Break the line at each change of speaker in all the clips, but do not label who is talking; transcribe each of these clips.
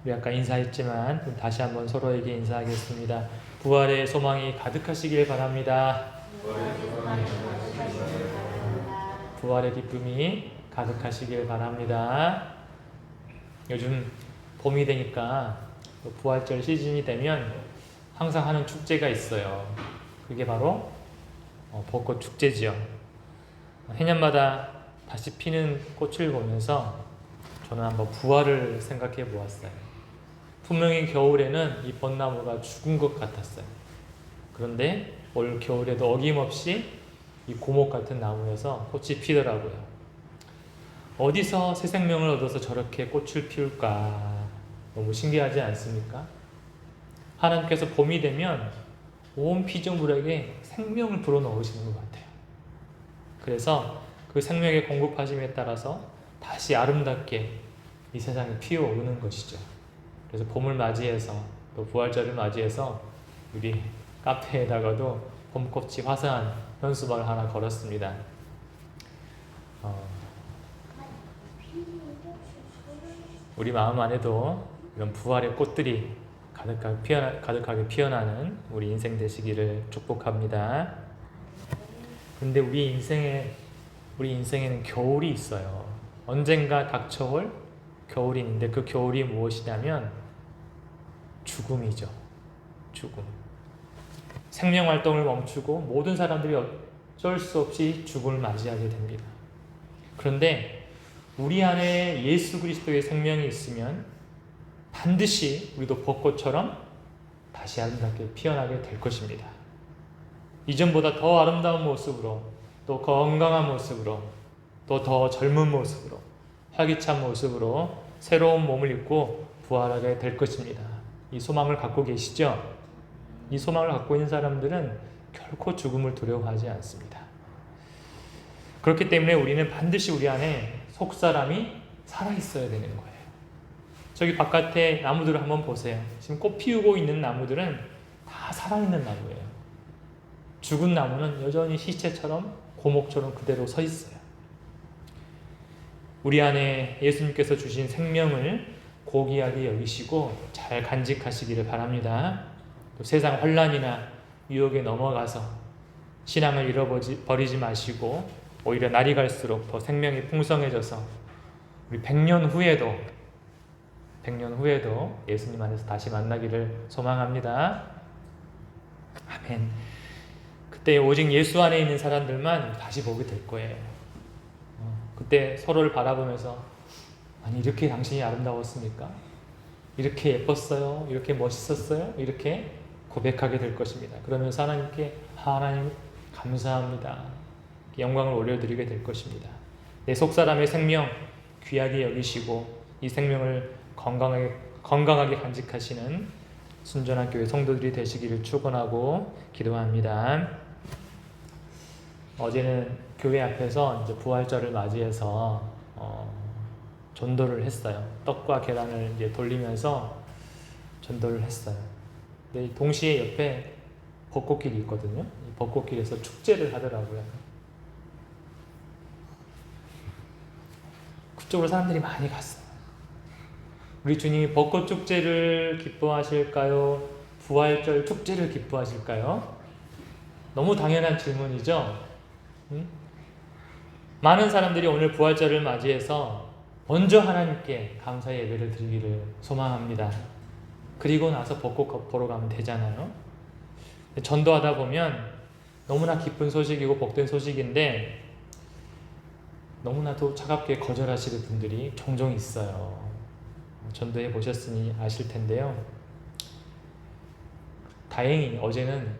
우리 아까 인사했지만 다시 한번 서로에게 인사하겠습니다. 부활의 소망이 가득하시길 바랍니다. 부활의 기쁨이 가득하시길 바랍니다. 요즘 봄이 되니까 부활절 시즌이 되면 항상 하는 축제가 있어요. 그게 바로 벚꽃 축제지요. 해년마다 다시 피는 꽃을 보면서 저는 한번 부활을 생각해 보았어요. 분명히 겨울에는 이 벚나무가 죽은 것 같았어요. 그런데 올 겨울에도 어김없이 이 고목 같은 나무에서 꽃이 피더라고요. 어디서 새 생명을 얻어서 저렇게 꽃을 피울까? 너무 신기하지 않습니까? 하나님께서 봄이 되면 온 피조물에게 생명을 불어넣으시는 것 같아요. 그래서 그 생명의 공급하심에 따라서 다시 아름답게 이 세상에 피어오르는 것이죠. 그래서 봄을 맞이해서 또 부활절을 맞이해서 우리 카페에다가도 봄꽃이 화사한 현수막을 하나 걸었습니다. 우리 마음 안에도 이런 부활의 꽃들이 가득하게 피어나는 우리 인생 되시기를 축복합니다. 근데 우리 인생에는 겨울이 있어요. 언젠가 닥쳐올 겨울이 있는데 그 겨울이 무엇이냐면 죽음이죠. 죽음. 생명 활동을 멈추고 모든 사람들이 어쩔 수 없이 죽음을 맞이하게 됩니다. 그런데 우리 안에 예수 그리스도의 생명이 있으면 반드시 우리도 벚꽃처럼 다시 아름답게 피어나게 될 것입니다. 이전보다 더 아름다운 모습으로, 또 건강한 모습으로, 또 더 젊은 모습으로, 활기찬 모습으로 새로운 몸을 입고 부활하게 될 것입니다. 이 소망을 갖고 계시죠? 이 소망을 갖고 있는 사람들은 결코 죽음을 두려워하지 않습니다. 그렇기 때문에 우리는 반드시 우리 안에 속사람이 살아있어야 되는 거예요. 저기 바깥에 나무들을 한번 보세요. 지금 꽃 피우고 있는 나무들은 다 살아있는 나무예요. 죽은 나무는 여전히 시체처럼 고목처럼 그대로 서 있어요. 우리 안에 예수님께서 주신 생명을 고귀하게 여기시고 잘 간직하시기를 바랍니다. 또 세상 혼란이나 유혹에 넘어가서 신앙을 잃어버리지 마시고 오히려 날이 갈수록 더 생명이 풍성해져서 우리 100년 후에도 예수님 안에서 다시 만나기를 소망합니다. 아멘. 그때 오직 예수 안에 있는 사람들만 다시 보게 될 거예요. 그때 서로를 바라보면서 아니 이렇게 당신이 아름다웠습니까? 이렇게 예뻤어요? 이렇게 멋있었어요? 이렇게 고백하게 될 것입니다. 그러면서 하나님께 하나님 감사합니다. 영광을 올려드리게 될 것입니다. 내 속사람의 생명 귀하게 여기시고 이 생명을 건강하게 간직하시는 순전한 교회 성도들이 되시기를 축원하고 기도합니다. 어제는 교회 앞에서 이제 부활절을 맞이해서 전도를 했어요. 떡과 계란을 이제 돌리면서 전도를 했어요. 근데 동시에 옆에 벚꽃길이 있거든요. 이 벚꽃길에서 축제를 하더라고요. 그쪽으로 사람들이 많이 갔어요. 우리 주님이 벚꽃 축제를 기뻐하실까요? 부활절 축제를 기뻐하실까요? 너무 당연한 질문이죠. 많은 사람들이 오늘 부활절을 맞이해서 먼저 하나님께 감사의 예배를 드리기를 소망합니다. 그리고 나서 벚꽃 보러 가면 되잖아요. 전도하다 보면 너무나 기쁜 소식이고 복된 소식인데 너무나도 차갑게 거절하시는 분들이 종종 있어요. 전도해 보셨으니 아실 텐데요. 다행히 어제는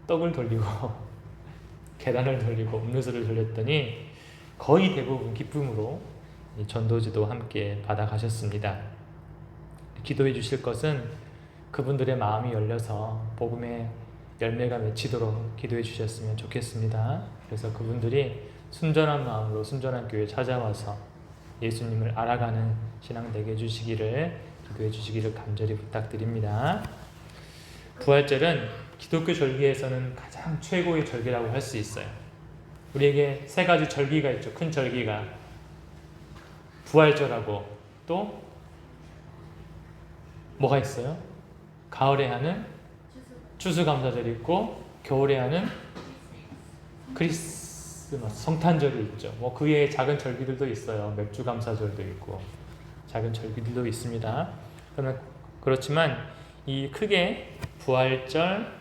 떡을 돌리고 계란을 돌리고 음료수를 돌렸더니 거의 대부분 기쁨으로 전도지도 함께 받아가셨습니다. 기도해 주실 것은 그분들의 마음이 열려서 복음의 열매가 맺히도록 기도해 주셨으면 좋겠습니다. 그래서 그분들이 순전한 마음으로 순전한 교회에 찾아와서 예수님을 알아가는 신앙 되게 해주시기를 기도해 주시기를 간절히 부탁드립니다. 부활절은 기독교 절기에서는 가장 최고의 절기라고 할 수 있어요. 우리에게 세 가지 절기가 있죠. 큰 절기가 부활절하고 또 뭐가 있어요? 가을에 하는 추수감사절이 있고 겨울에 하는 크리스마스 성탄절이 있죠. 뭐 그 외에 작은 절기들도 있어요. 맥주감사절도 있고 작은 절기들도 있습니다. 그렇지만 이 크게 부활절,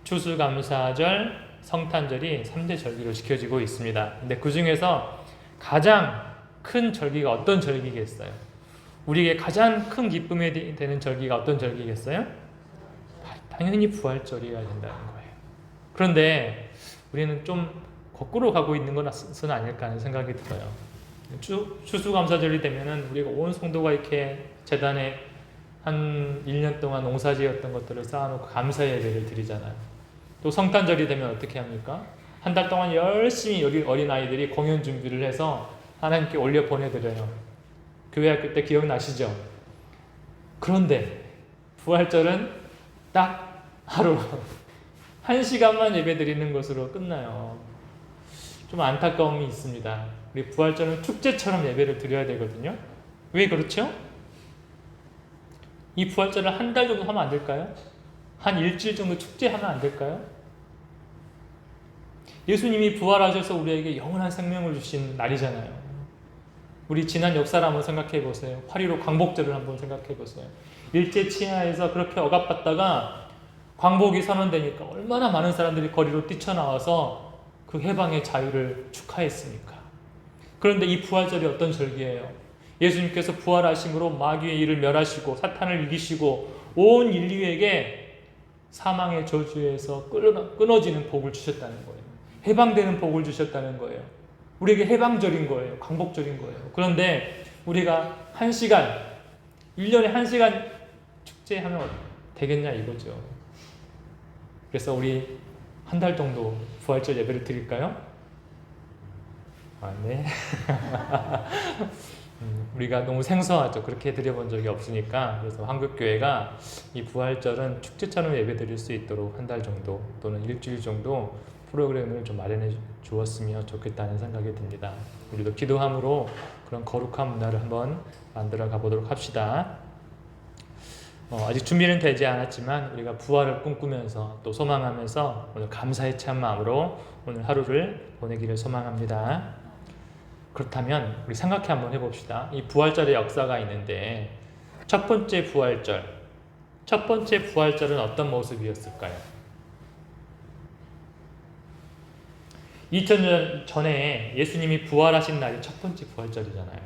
추수감사절, 성탄절이 3대 절기로 지켜지고 있습니다. 근데 그 중에서 가장 큰 절기가 어떤 절기겠어요? 우리에게 가장 큰 기쁨이 되는 절기가 어떤 절기겠어요? 당연히 부활절이어야 된다는 거예요. 그런데 우리는 좀 거꾸로 가고 있는 것은 아닐까 하는 생각이 들어요. 추수감사절이 되면은 우리가 온 성도가 이렇게 재단에 한 1년 동안 농사지었던 것들을 쌓아놓고 감사 예배를 드리잖아요. 또 성탄절이 되면 어떻게 합니까? 한 달 동안 열심히 어린아이들이 공연 준비를 해서 하나님께 올려 보내드려요. 교회 학교 때 기억나시죠? 그런데 부활절은 딱 하루 1시간만 예배 드리는 것으로 끝나요. 좀 안타까움이 있습니다. 우리 부활절은 축제처럼 예배를 드려야 되거든요. 왜 그렇죠? 이 부활절을 한 달 정도 하면 안 될까요? 한 일주일 정도 축제하면 안 될까요? 예수님이 부활하셔서 우리에게 영원한 생명을 주신 날이잖아요. 우리 지난 역사를 한번 생각해 보세요. 8.15 광복절을 한번 생각해 보세요. 일제 치하에서 그렇게 억압받다가 광복이 선언되니까 얼마나 많은 사람들이 거리로 뛰쳐나와서 그 해방의 자유를 축하했습니까? 그런데 이 부활절이 어떤 절기예요? 예수님께서 부활하심으로 마귀의 일을 멸하시고 사탄을 이기시고 온 인류에게 사망의 저주에서 끊어지는 복을 주셨다는 거예요. 해방되는 복을 주셨다는 거예요. 우리에게 해방절인 거예요. 광복절인 거예요. 그런데 우리가 1시간, 1년에 1시간 축제하면 되겠냐 이거죠. 그래서 우리 한 달 정도 부활절 예배를 드릴까요? 네. 우리가 너무 생소하죠. 그렇게 드려본 적이 없으니까. 그래서 한국교회가 이 부활절은 축제처럼 예배 드릴 수 있도록 한 달 정도 또는 일주일 정도 프로그램을 좀 마련해 주었으면 좋겠다는 생각이 듭니다. 우리도 기도함으로 그런 거룩한 문화를 한번 만들어 가보도록 합시다. 아직 준비는 되지 않았지만 우리가 부활을 꿈꾸면서 또 소망하면서 오늘 감사에 찬 마음으로 오늘 하루를 보내기를 소망합니다. 그렇다면 우리 생각해 한번 해봅시다. 이 부활절의 역사가 있는데 첫 번째 부활절은 어떤 모습이었을까요? 2000년 전에 예수님이 부활하신 날이 첫 번째 부활절이잖아요.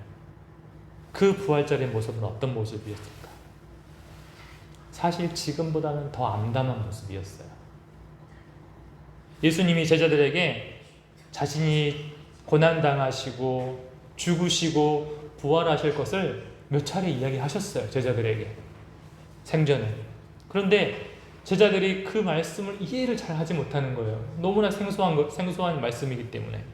그 부활절의 모습은 어떤 모습이었을까? 사실 지금보다는 더 암담한 모습이었어요. 예수님이 제자들에게 자신이 고난당하시고 죽으시고 부활하실 것을 몇 차례 이야기하셨어요. 제자들에게 생전에. 그런데 제자들이 그 말씀을 이해를 잘 하지 못하는 거예요. 너무나 생소한 말씀이기 때문에.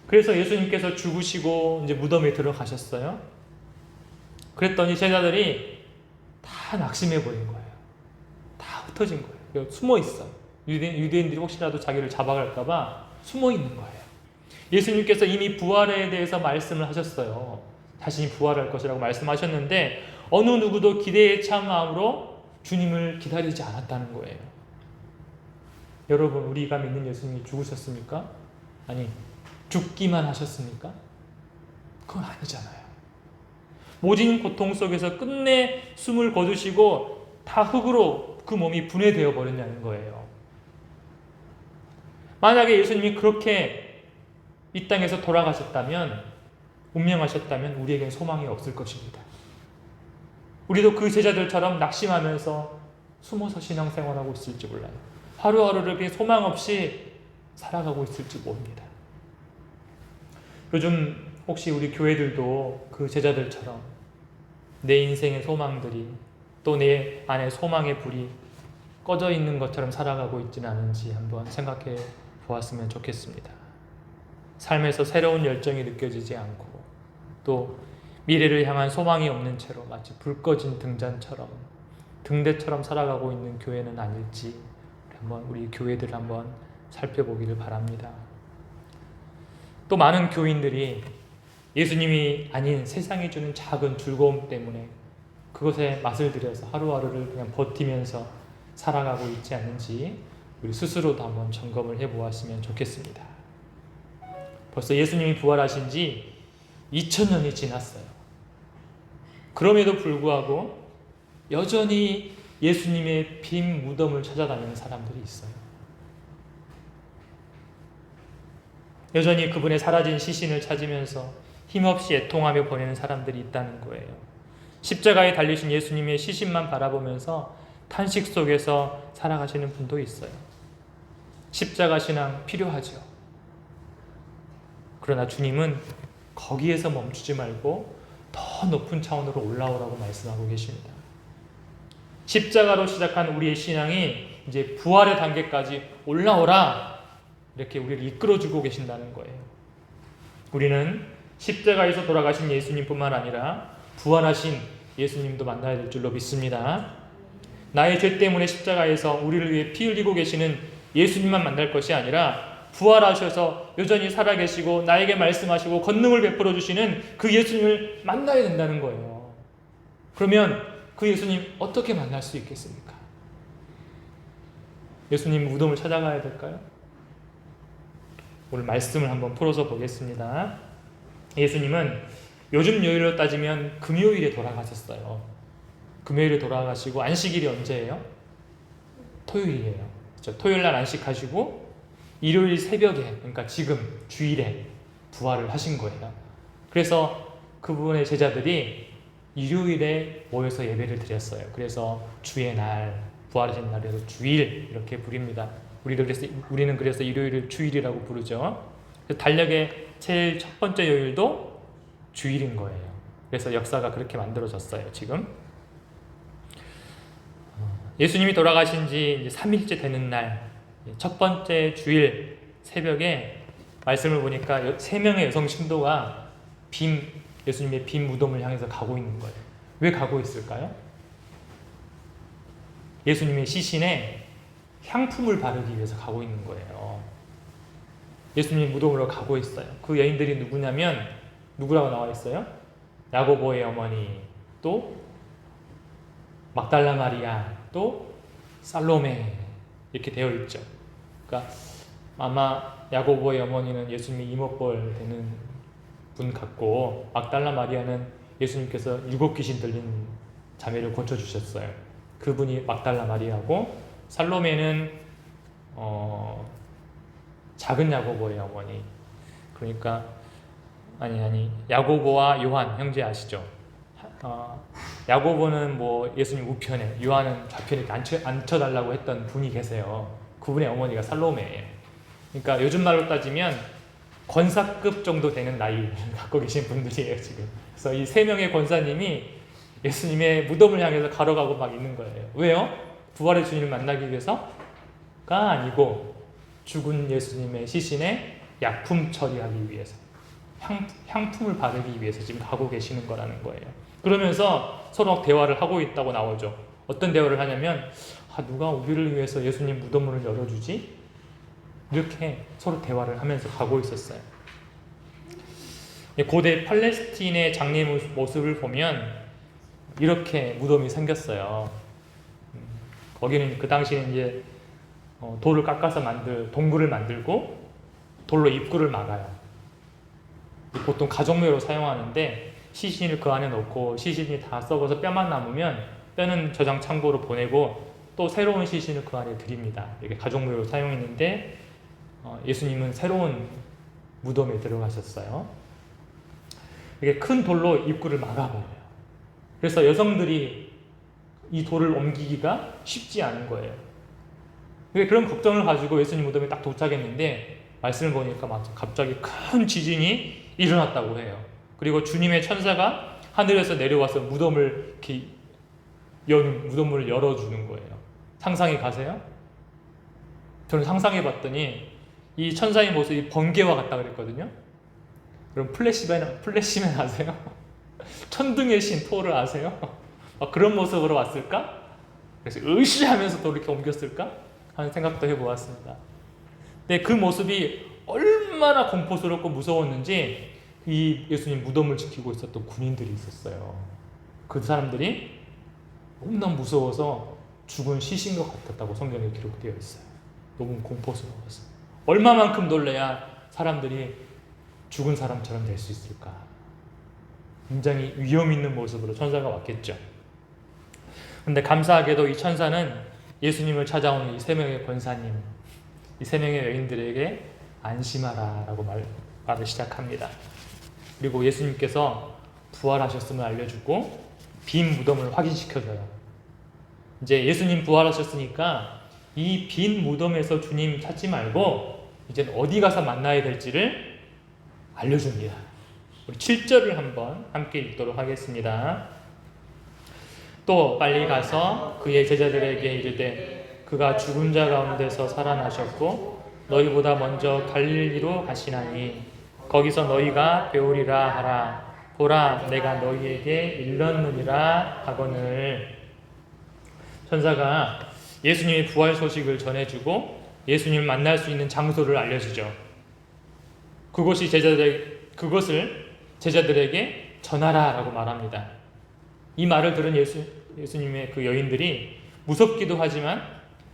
그래서 예수님께서 죽으시고 이제 무덤에 들어가셨어요. 그랬더니 제자들이 다 낙심해 버린 거예요. 다 흩어진 거예요. 숨어 있어. 유대인들이 혹시라도 자기를 잡아갈까봐 숨어 있는 거예요. 예수님께서 이미 부활에 대해서 말씀을 하셨어요. 자신이 부활할 것이라고 말씀하셨는데 어느 누구도 기대에 찬 마음으로 주님을 기다리지 않았다는 거예요. 여러분, 우리가 믿는 예수님이 죽으셨습니까? 아니, 죽기만 하셨습니까? 그건 아니잖아요. 모진 고통 속에서 끝내 숨을 거두시고 다 흙으로 그 몸이 분해되어 버렸냐는 거예요. 만약에 예수님이 그렇게 이 땅에서 돌아가셨다면, 운명하셨다면 우리에겐 소망이 없을 것입니다. 우리도 그 제자들처럼 낙심하면서 숨어서 신앙생활하고 있을지 몰라요. 하루하루를 그냥 소망 없이 살아가고 있을지 모릅니다. 요즘 혹시 우리 교회들도 그 제자들처럼 내 인생의 소망들이 또 내 안에 소망의 불이 꺼져 있는 것처럼 살아가고 있지는 않은지 한번 생각해 보았으면 좋겠습니다. 삶에서 새로운 열정이 느껴지지 않고 또 미래를 향한 소망이 없는 채로 마치 불 꺼진 등잔처럼 등대처럼 살아가고 있는 교회는 아닐지 우리 교회들 한번 살펴보기를 바랍니다. 또 많은 교인들이 예수님이 아닌 세상이 주는 작은 즐거움 때문에 그것에 맛을 들여서 하루하루를 그냥 버티면서 살아가고 있지 않는지 우리 스스로도 한번 점검을 해보았으면 좋겠습니다. 벌써 예수님이 부활하신 지 2000년이 지났어요. 그럼에도 불구하고 여전히 예수님의 빈 무덤을 찾아다니는 사람들이 있어요. 여전히 그분의 사라진 시신을 찾으면서 힘없이 애통하며 보내는 사람들이 있다는 거예요. 십자가에 달리신 예수님의 시신만 바라보면서 탄식 속에서 살아가시는 분도 있어요. 십자가 신앙 필요하죠. 그러나 주님은 거기에서 멈추지 말고 더 높은 차원으로 올라오라고 말씀하고 계십니다. 십자가로 시작한 우리의 신앙이 이제 부활의 단계까지 올라오라, 이렇게 우리를 이끌어주고 계신다는 거예요. 우리는 십자가에서 돌아가신 예수님뿐만 아니라 부활하신 예수님도 만나야 될 줄로 믿습니다. 나의 죄 때문에 십자가에서 우리를 위해 피 흘리고 계시는 예수님만 만날 것이 아니라 부활하셔서 여전히 살아계시고 나에게 말씀하시고 권능을 베풀어 주시는 그 예수님을 만나야 된다는 거예요. 그러면 그 예수님 어떻게 만날 수 있겠습니까? 예수님 무덤을 찾아가야 될까요? 오늘 말씀을 한번 풀어서 보겠습니다. 예수님은 요즘 요일로 따지면 금요일에 돌아가셨어요. 금요일에 돌아가시고 안식일이 언제예요? 토요일이에요. 그렇죠? 토요일 날 안식하시고 일요일 새벽에, 그러니까 지금 주일에 부활을 하신 거예요. 그래서 그분의 제자들이 일요일에 모여서 예배를 드렸어요. 그래서 주의 날, 부활하신 날에서 주일 이렇게 부릅니다. 우리는 그래서 일요일을 주일이라고 부르죠. 달력의 제일 첫 번째 요일도 주일인 거예요. 그래서 역사가 그렇게 만들어졌어요. 지금 예수님이 돌아가신 지 이제 3일째 되는 날, 첫 번째 주일 새벽에 말씀을 보니까 3명의 여성 신도가 예수님의 빈 무덤을 향해서 가고 있는 거예요. 왜 가고 있을까요? 예수님의 시신에 향품을 바르기 위해서 가고 있는 거예요. 예수님 무덤으로 가고 있어요. 그 여인들이 누구냐면, 누구라고 나와 있어요? 야고보의 어머니, 또 막달라 마리아, 또 살로메, 이렇게 되어 있죠. 그러니까 아마 야고보의 어머니는 예수님의 이모뻘 되는 분 같고, 막달라 마리아는 예수님께서 7 귀신 들린 자매를 고쳐주셨어요. 그분이 막달라 마리아고, 살로메는 작은 야고보의 어머니. 그러니까 야고보와 요한 형제 아시죠? 야고보는 뭐 예수님 우편에, 요한은 좌편에 앉혀달라고 했던 분이 계세요. 그분의 어머니가 살로메예요. 그러니까 요즘 말로 따지면 권사급 정도 되는 나이 갖고 계신 분들이에요 지금. 그래서 이 3명의 권사님이 예수님의 무덤을 향해서 걸어가고 막 있는 거예요. 왜요? 부활의 주님을 만나기 위해서가 아니고 죽은 예수님의 시신에 약품 처리하기 위해서, 향품을 바르기 위해서 지금 가고 계시는 거라는 거예요. 그러면서 서로 대화를 하고 있다고 나오죠. 어떤 대화를 하냐면, 누가 우리를 위해서 예수님 무덤문을 열어주지? 이렇게 서로 대화를 하면서 가고 있었어요. 고대 팔레스틴의 장례 모습을 보면 이렇게 무덤이 생겼어요. 거기는 그 당시에 이제 돌을 깎아서 동굴을 만들고 돌로 입구를 막아요. 보통 가족묘로 사용하는데 시신을 그 안에 넣고 시신이 다 썩어서 뼈만 남으면 뼈는 저장 창고로 보내고 또 새로운 시신을 그 안에 드립니다. 이렇게 가족묘로 사용했는데 예수님은 새로운 무덤에 들어가셨어요. 이게 큰 돌로 입구를 막아버려요. 그래서 여성들이 이 돌을 옮기기가 쉽지 않은 거예요. 그런 걱정을 가지고 예수님 무덤에 딱 도착했는데 말씀을 보니까 갑자기 큰 지진이 일어났다고 해요. 그리고 주님의 천사가 하늘에서 내려와서 무덤을 무덤문을 열어주는 거예요. 상상이 가세요? 저는 상상해 봤더니 이 천사의 모습이 번개와 같다 그랬거든요. 그럼 플래시맨 아세요? 천둥의 신 토를 아세요? 그런 모습으로 왔을까? 그래서 으쌰하면서 또 이렇게 옮겼을까? 하는 생각도 해보았습니다. 근데 그 모습이 얼마나 공포스럽고 무서웠는지 이 예수님 무덤을 지키고 있었던 군인들이 있었어요. 그 사람들이 너무나 무서워서 죽은 시신 것 같았다고 성경에 기록되어 있어요. 너무 공포스러워서. 얼마만큼 놀래야 사람들이 죽은 사람처럼 될 수 있을까? 굉장히 위험 있는 모습으로 천사가 왔겠죠. 근데 감사하게도 이 천사는 예수님을 찾아온 이 세 명의 권사님, 이 세 명의 여인들에게 안심하라 라고 말을 시작합니다. 그리고 예수님께서 부활하셨음을 알려주고 빈 무덤을 확인시켜줘요. 이제 예수님 부활하셨으니까 이 빈 무덤에서 주님 찾지 말고 이제 어디 가서 만나야 될지를 알려줍니다. 우리 7절을 한번 함께 읽도록 하겠습니다. 또 빨리 가서 그의 제자들에게 이르되 그가 죽은 자 가운데서 살아나셨고 너희보다 먼저 갈릴리로 가시나니 거기서 너희가 배우리라 하라. 보라 내가 너희에게 일렀느니라 하거늘. 천사가 예수님의 부활 소식을 전해주고 예수님을 만날 수 있는 장소를 알려주죠. 그것을 제자들에게 전하라 라고 말합니다. 이 말을 들은 예수님의 그 여인들이 무섭기도 하지만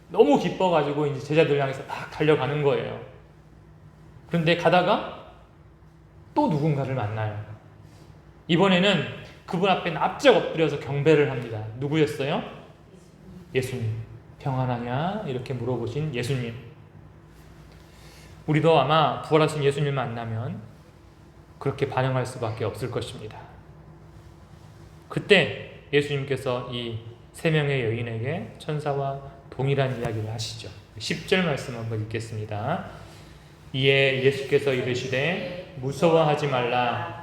너무 기뻐가지고 이제 제자들 향해서 딱 달려가는 거예요. 그런데 가다가 또 누군가를 만나요. 이번에는 그분 앞에 납작 엎드려서 경배를 합니다. 누구였어요? 예수님. 평안하냐? 이렇게 물어보신 예수님. 우리도 아마 부활하신 예수님을 만나면 그렇게 반응할 수밖에 없을 것입니다. 그때 예수님께서 이 세 명의 여인에게 천사와 동일한 이야기를 하시죠. 10절 말씀 한번 읽겠습니다. 이에 예수께서 이르시되 무서워하지 말라.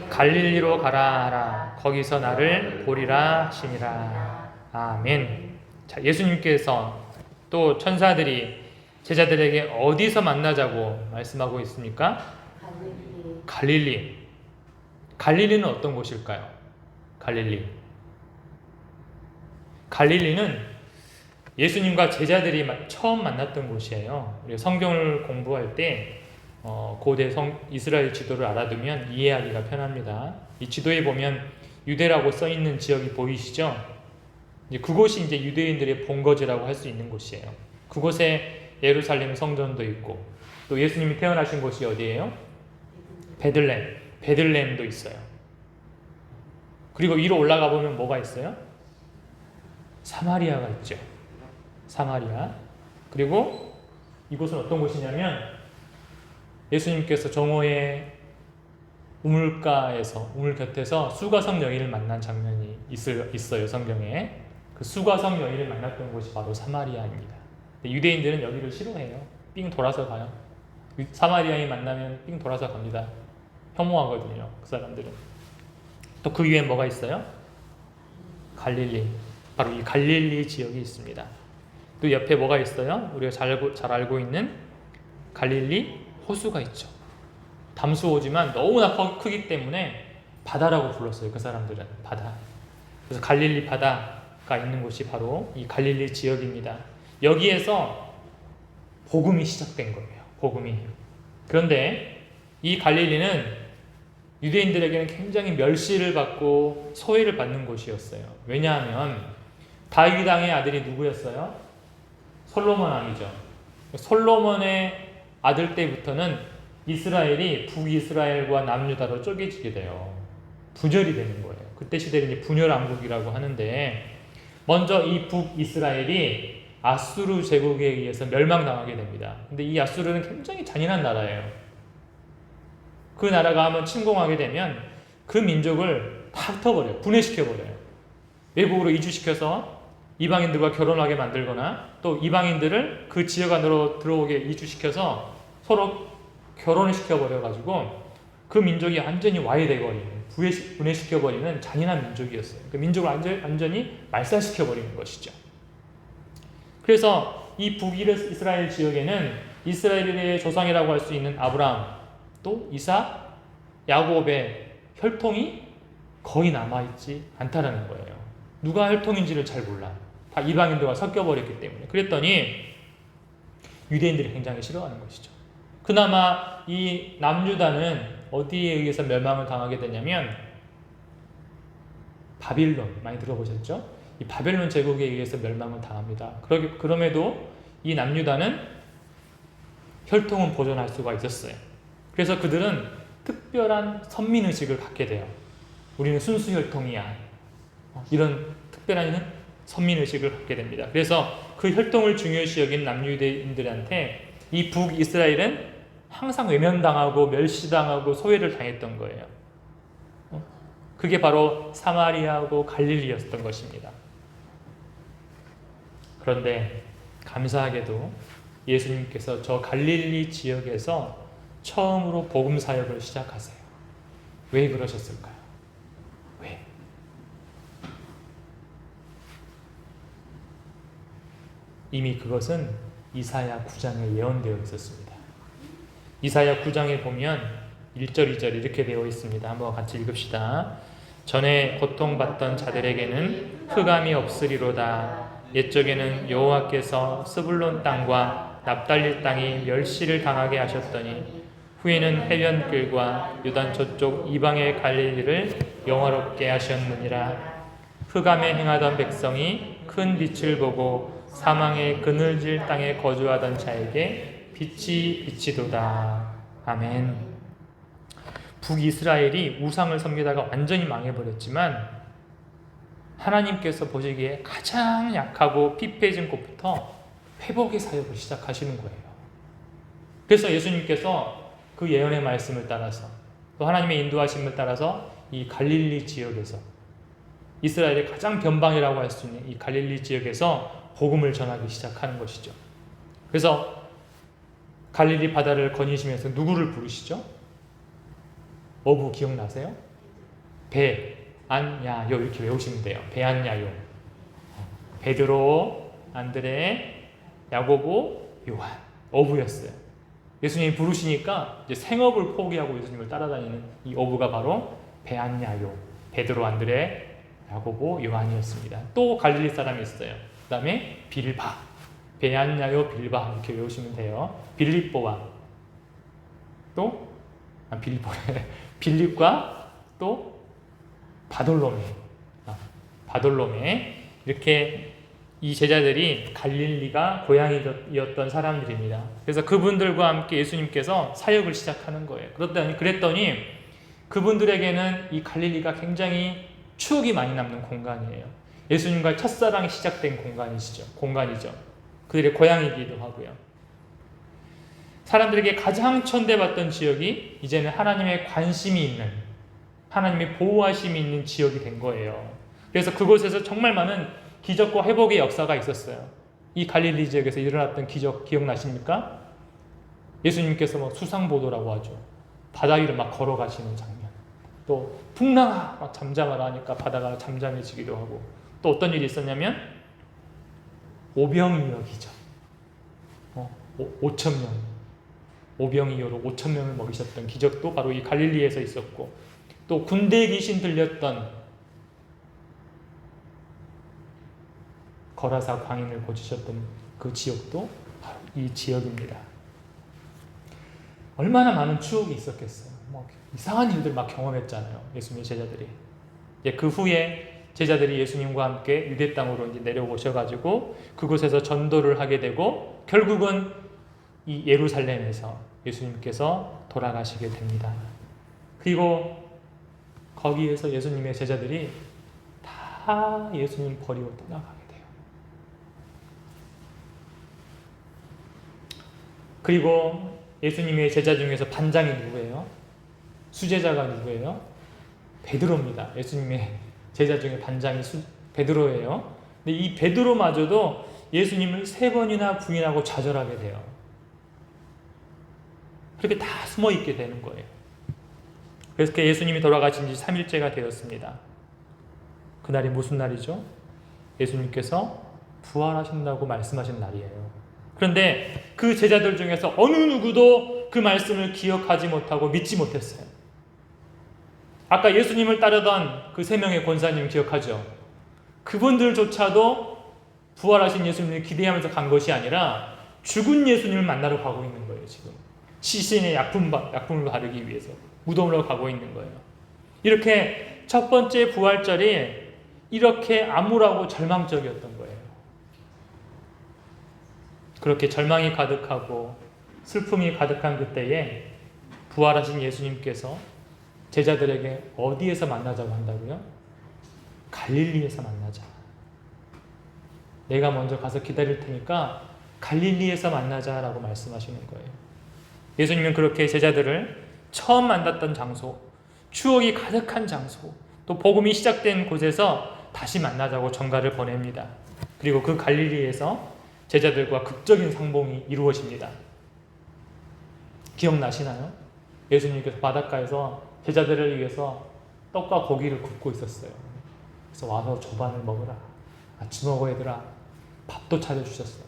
갈릴리로 가라 하라. 거기서 나를 보리라 하시니라. 아멘. 자, 예수님께서 또 천사들이 제자들에게 어디서 만나자고 말씀하고 있습니까? 갈릴리. 갈릴리는 어떤 곳일까요? 갈릴리는 예수님과 제자들이 처음 만났던 곳이에요. 우리가 성경을 공부할 때 고대 이스라엘 지도를 알아두면 이해하기가 편합니다. 이 지도에 보면 유대라고 써 있는 지역이 보이시죠? 그곳이 이제 유대인들의 본거지라고 할 수 있는 곳이에요. 그곳에 예루살렘 성전도 있고 또 예수님이 태어나신 곳이 어디예요? 베들레헴도 있어요. 그리고 위로 올라가 보면 뭐가 있어요? 사마리아가 있죠. 사마리아. 그리고 이곳은 어떤 곳이냐면 예수님께서 정오의 우물 곁에서 수가성 여인을 만난 장면이 있어요. 성경에. 그 수가성 여인을 만났던 곳이 바로 사마리아입니다. 유대인들은 여기를 싫어해요. 삥 돌아서 가요. 사마리아인 만나면 삥 돌아서 갑니다. 혐오하거든요. 그 사람들은. 또 그 위에 뭐가 있어요? 갈릴리. 바로 이 갈릴리 지역이 있습니다. 또 옆에 뭐가 있어요? 우리가 잘 알고 있는 갈릴리 호수가 있죠. 담수호지만 너무나 크기 때문에 바다라고 불렀어요. 그 사람들은 바다. 그래서 갈릴리 바다가 있는 곳이 바로 이 갈릴리 지역입니다. 여기에서 복음이 시작된 거예요. 복음이. 그런데 이 갈릴리는 유대인들에게는 굉장히 멸시를 받고 소외를 받는 곳이었어요. 왜냐하면 다윗 왕의 아들이 누구였어요? 솔로몬 왕이죠. 솔로몬의 아들 때부터는 이스라엘이 북이스라엘과 남유다로 쪼개지게 돼요. 분열이 되는 거예요. 그때 시대를 이제 분열왕국이라고 하는데 먼저 이 북이스라엘이 아수르 제국에 의해서 멸망당하게 됩니다. 근데 이 아수르는 굉장히 잔인한 나라예요. 그 나라가 한번 침공하게 되면 그 민족을 다 흩어버려요. 분해시켜버려요. 외국으로 이주시켜서 이방인들과 결혼하게 만들거나 또 이방인들을 그 지역 안으로 들어오게 이주시켜서 서로 결혼을 시켜버려가지고 그 민족이 완전히 와해돼버리는, 분해시켜버리는 잔인한 민족이었어요. 그 민족을 완전히 말살시켜버리는 것이죠. 그래서 이 북이스라엘 지역에는 이스라엘의 조상이라고 할 수 있는 아브라함, 또 이삭, 야곱의 혈통이 거의 남아있지 않다라는 거예요. 누가 혈통인지를 잘 몰라. 다 이방인들과 섞여버렸기 때문에. 그랬더니 유대인들이 굉장히 싫어하는 것이죠. 그나마 이 남유다는 어디에 의해서 멸망을 당하게 되냐면 바빌론 많이 들어보셨죠? 이 바벨론 제국에 의해서 멸망을 당합니다. 그럼에도 이 남유다는 혈통은 보존할 수가 있었어요. 그래서 그들은 특별한 선민의식을 갖게 돼요. 우리는 순수 혈통이야. 이런 특별한 선민의식을 갖게 됩니다. 그래서 그 혈통을 중요시 여긴 남유대인들한테 이 북이스라엘은 항상 외면당하고 멸시당하고 소외를 당했던 거예요. 그게 바로 사마리아하고 갈릴리였던 것입니다. 그런데 감사하게도 예수님께서 저 갈릴리 지역에서 처음으로 복음 사역을 시작하세요. 왜 그러셨을까요? 왜? 이미 그것은 이사야 9장에 예언되어 있었습니다. 이사야 9장에 보면 1절, 2절 이렇게 되어 있습니다. 한번 같이 읽읍시다. 전에 고통받던 자들에게는 흑암이 없으리로다. 옛적에는 여호와께서 스불론 땅과 납달리 땅이 멸시를 당하게 하셨더니 후에는 해변길과 유단 저쪽 이방의 갈릴리를 영화롭게 하셨느니라. 흑암에 행하던 백성이 큰 빛을 보고 사망의 그늘질 땅에 거주하던 자에게 빛이 비치도다. 아멘. 북이스라엘이 우상을 섬기다가 완전히 망해버렸지만 하나님께서 보시기에 가장 약하고 피폐해진 곳부터 회복의 사역을 시작하시는 거예요. 그래서 예수님께서 그 예언의 말씀을 따라서 또 하나님의 인도하심을 따라서 이 갈릴리 지역에서 이스라엘의 가장 변방이라고 할 수 있는 이 갈릴리 지역에서 복음을 전하기 시작하는 것이죠. 그래서 갈릴리 바다를 거니시면서 누구를 부르시죠? 어부 기억나세요? 베안야요 이렇게 외우시면 돼요. 베안야요. 베드로, 안드레, 야고보, 요한 어부였어요. 예수님이 부르시니까 이제 생업을 포기하고 예수님을 따라다니는 이 어부가 바로 베안야요, 베드로, 안드레, 야고보, 요한이었습니다. 또 갈릴리 사람이 있어요. 그 다음에 빌바, 베안야요, 빌바 이렇게 외우시면 돼요. 빌립보와 또 빌립과 또 바돌로메 이렇게 이 제자들이 갈릴리가 고향이었던 사람들입니다. 그래서 그분들과 함께 예수님께서 사역을 시작하는 거예요. 그랬더니 그분들에게는 이 갈릴리가 굉장히 추억이 많이 남는 공간이에요. 예수님과 첫사랑이 시작된 공간이죠. 그들의 고향이기도 하고요. 사람들에게 가장 천대받던 지역이 이제는 하나님의 관심이 있는, 하나님의 보호하심이 있는 지역이 된 거예요. 그래서 그곳에서 정말 많은 기적과 회복의 역사가 있었어요. 이 갈릴리 지역에서 일어났던 기적 기억나십니까? 예수님께서 수상보도라고 하죠. 바다 위를 막 걸어가시는 장면. 또 풍랑아 막 잠잠하라 하니까 바다가 잠잠해지기도 하고, 또 어떤 일이 있었냐면 오병이어기죠. 5,000명. 오병이어로 5,000명을 먹이셨던 기적도 바로 이 갈릴리에서 있었고, 또 군대 귀신 들렸던 거라사 광인을 고치셨던 그 지역도 바로 이 지역입니다. 얼마나 많은 추억이 있었겠어요. 이상한 일들 막 경험했잖아요. 예수님의 제자들이. 그 후에 제자들이 예수님과 함께 유대 땅으로 이제 내려오셔가지고 그곳에서 전도를 하게 되고 결국은 이 예루살렘에서 예수님께서 돌아가시게 됩니다. 그리고 거기에서 예수님의 제자들이 다 예수님 버리고 떠나가게 돼요. 그리고 예수님의 제자 중에서 반장이 누구예요? 수제자가 누구예요? 베드로입니다. 예수님의 제자 중에 반장이 베드로예요. 근데 이 베드로마저도 예수님을 3번이나 부인하고 좌절하게 돼요. 그렇게 다 숨어 있게 되는 거예요. 그래서 예수님이 돌아가신 지 3일째가 되었습니다. 그날이 무슨 날이죠? 예수님께서 부활하신다고 말씀하신 날이에요. 그런데 그 제자들 중에서 어느 누구도 그 말씀을 기억하지 못하고 믿지 못했어요. 아까 예수님을 따르던 그 3명의 권사님 기억하죠? 그분들조차도 부활하신 예수님을 기대하면서 간 것이 아니라 죽은 예수님을 만나러 가고 있는 거예요. 지금 시신의 약품을 바르기 위해서 무덤으로 가고 있는 거예요. 이렇게 첫 번째 부활절이 이렇게 암울하고 절망적이었던 거예요. 그렇게 절망이 가득하고 슬픔이 가득한 그때에 부활하신 예수님께서 제자들에게 어디에서 만나자고 한다고요? 갈릴리에서 만나자. 내가 먼저 가서 기다릴 테니까 갈릴리에서 만나자라고 말씀하시는 거예요. 예수님은 그렇게 제자들을 처음 만났던 장소, 추억이 가득한 장소, 또 복음이 시작된 곳에서 다시 만나자고 전가를 보냅니다. 그리고 그 갈릴리에서 제자들과 극적인 상봉이 이루어집니다. 기억나시나요? 예수님께서 바닷가에서 제자들을 위해서 떡과 고기를 굽고 있었어요. 그래서 와서 조반을 먹으라. 같이 먹어 얘들아. 밥도 차려주셨어요.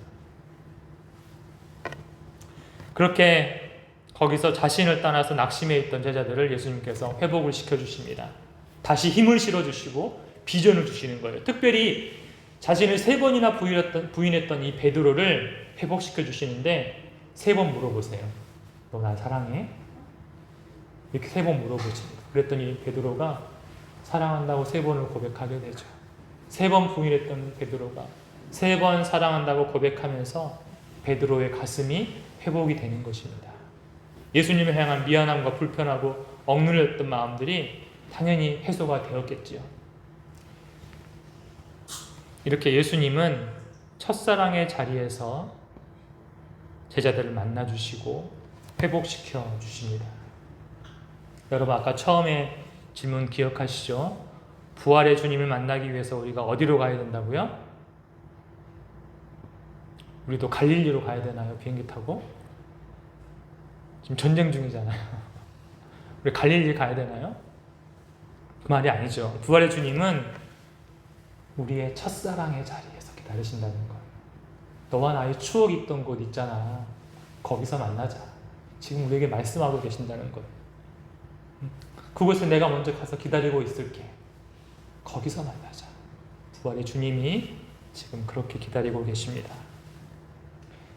그렇게 거기서 자신을 떠나서 낙심해 있던 제자들을 예수님께서 회복을 시켜주십니다. 다시 힘을 실어주시고 비전을 주시는 거예요. 특별히 자신을 3번이나 부인했던 이 베드로를 회복시켜 주시는데 3번 물어보세요. 너 나 사랑해? 이렇게 3번 물어보십니다. 그랬더니 베드로가 사랑한다고 3번을 고백하게 되죠. 3번 부인했던 베드로가 3번 사랑한다고 고백하면서 베드로의 가슴이 회복이 되는 것입니다. 예수님을 향한 미안함과 불편하고 억눌렸던 마음들이 당연히 해소가 되었겠지요. 이렇게 예수님은 첫사랑의 자리에서 제자들을 만나주시고 회복시켜 주십니다. 여러분 아까 처음에 질문 기억하시죠? 부활의 주님을 만나기 위해서 우리가 어디로 가야 된다고요? 우리도 갈릴리로 가야 되나요? 비행기 타고? 지금 전쟁 중이잖아요. 우리 갈릴리 가야 되나요? 그 말이 아니죠. 부활의 주님은 우리의 첫사랑의 자리에서 기다리신다는 거예요. 너와 나의 추억 있던 곳 있잖아. 거기서 만나자. 지금 우리에게 말씀하고 계신다는 거예요. 그곳에 내가 먼저 가서 기다리고 있을게. 거기서 만나자. 부활의 주님이 지금 그렇게 기다리고 계십니다.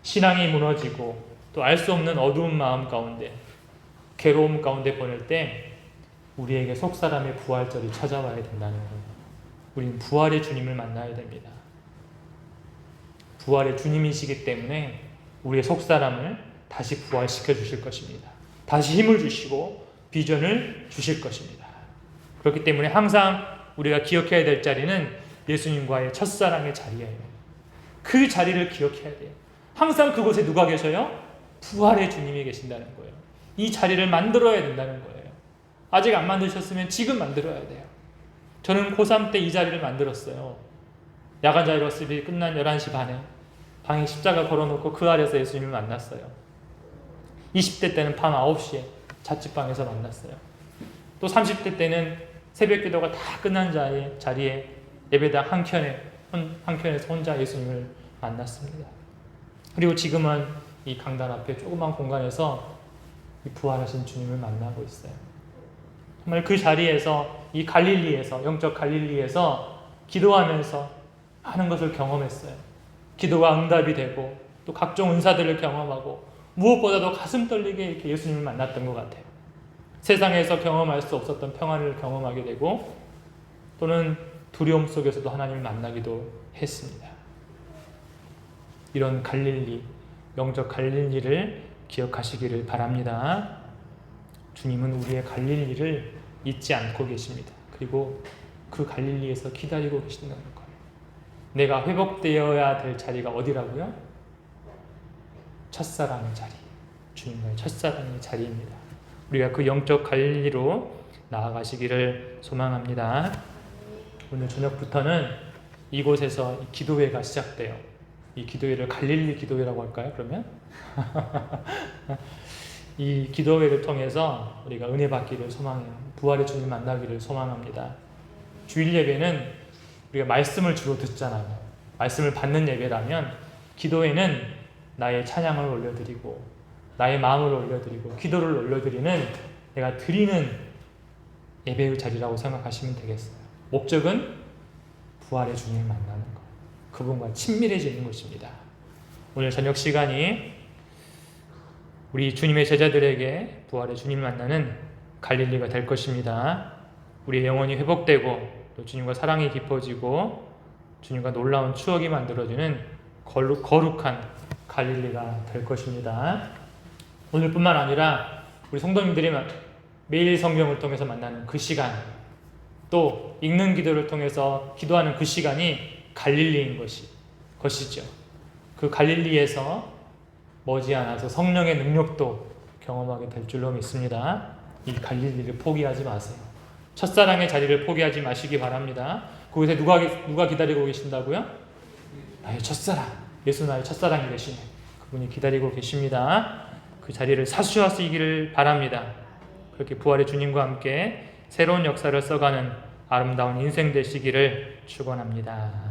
신앙이 무너지고 또 알 수 없는 어두운 마음 가운데 괴로움 가운데 보낼 때 우리에게 속사람의 부활절이 찾아와야 된다는 거예요. 우리는 부활의 주님을 만나야 됩니다. 부활의 주님이시기 때문에 우리의 속사람을 다시 부활시켜 주실 것입니다. 다시 힘을 주시고 비전을 주실 것입니다. 그렇기 때문에 항상 우리가 기억해야 될 자리는 예수님과의 첫사랑의 자리예요. 그 자리를 기억해야 돼요. 항상 그곳에 누가 계셔요? 부활의 주님이 계신다는 거예요. 이 자리를 만들어야 된다는 거예요. 아직 안 만드셨으면 지금 만들어야 돼요. 저는 고3 때 이 자리를 만들었어요. 야간 자율학습이 끝난 11시 반에 방에 십자가 걸어놓고 그 아래서 예수님을 만났어요. 20대 때는 밤 9시에 자취방에서 만났어요. 또 30대 때는 새벽 기도가 다 끝난 자리에 예배당 한켠에서 혼자 예수님을 만났습니다. 그리고 지금은 이 강단 앞에 조그만 공간에서 이 부활하신 주님을 만나고 있어요. 정말 그 자리에서 이 갈릴리에서 영적 갈릴리에서 기도하면서 많은 것을 경험했어요. 기도가 응답이 되고 또 각종 은사들을 경험하고 무엇보다도 가슴 떨리게 이렇게 예수님을 만났던 것 같아요. 세상에서 경험할 수 없었던 평안을 경험하게 되고 또는 두려움 속에서도 하나님을 만나기도 했습니다. 이런 갈릴리, 영적 갈릴리를 기억하시기를 바랍니다. 주님은 우리의 갈릴리를 잊지 않고 계십니다. 그리고 그 갈릴리에서 기다리고 계신다는 거예요. 내가 회복되어야 될 자리가 어디라고요? 첫사랑의 자리, 주님과의 첫사랑의 자리입니다. 우리가 그 영적 갈릴리로 나아가시기를 소망합니다. 오늘 저녁부터는 이곳에서 기도회가 시작돼요. 이 기도회를 갈릴리 기도회라고 할까요? 그러면? 이 기도회를 통해서 우리가 은혜 받기를 소망해요. 부활의 주님 만나기를 소망합니다. 주일 예배는 우리가 말씀을 주로 듣잖아요. 말씀을 받는 예배라면 기도회는 나의 찬양을 올려드리고 나의 마음을 올려드리고 기도를 올려드리는 내가 드리는 예배의 자리라고 생각하시면 되겠어요. 목적은 부활의 주님을 만나는 것, 그분과 친밀해지는 것입니다. 오늘 저녁 시간이 우리 주님의 제자들에게 부활의 주님을 만나는 갈릴리가 될 것입니다. 우리의 영혼이 회복되고 또 주님과 사랑이 깊어지고 주님과 놀라운 추억이 만들어지는 거룩한 갈릴리가 될 것입니다. 오늘뿐만 아니라 우리 성도님들이 매일 성경을 통해서 만나는 그 시간, 또 읽는 기도를 통해서 기도하는 그 시간이 갈릴리인 것이죠. 그 갈릴리에서 머지않아서 성령의 능력도 경험하게 될 줄로 믿습니다. 이 갈릴리를 포기하지 마세요. 첫사랑의 자리를 포기하지 마시기 바랍니다. 그곳에 누가 기다리고 계신다고요? 나의 첫사랑, 예수 나의 첫사랑이 되시네. 그분이 기다리고 계십니다. 그 자리를 사수하시기를 바랍니다. 그렇게 부활의 주님과 함께 새로운 역사를 써가는 아름다운 인생 되시기를 축원합니다.